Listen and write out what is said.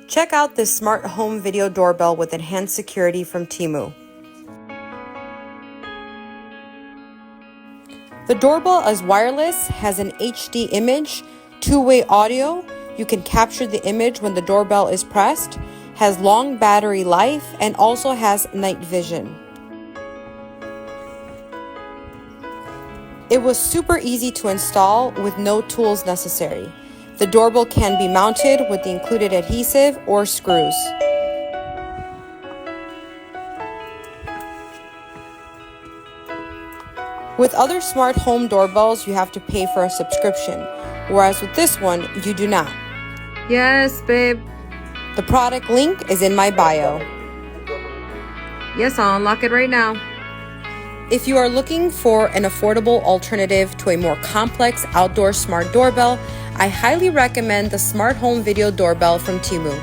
Check out this smart home video doorbell with enhanced security from Temu. The doorbell is wireless, has an HD image, two-way audio. You can capture the image when the doorbell is pressed, has long battery life, and also has night vision. It was super easy to install with no tools necessary. The doorbell can be mounted with the included adhesive or screws. With other smart home doorbells, you have to pay for a subscription, whereas with this one, you do not. Yes, babe. The product link is in my bio. Yes, I'll unlock it right now. If you are looking for an affordable alternative to a more complex outdoor smart doorbell, I highly recommend the smart home video doorbell from Temu.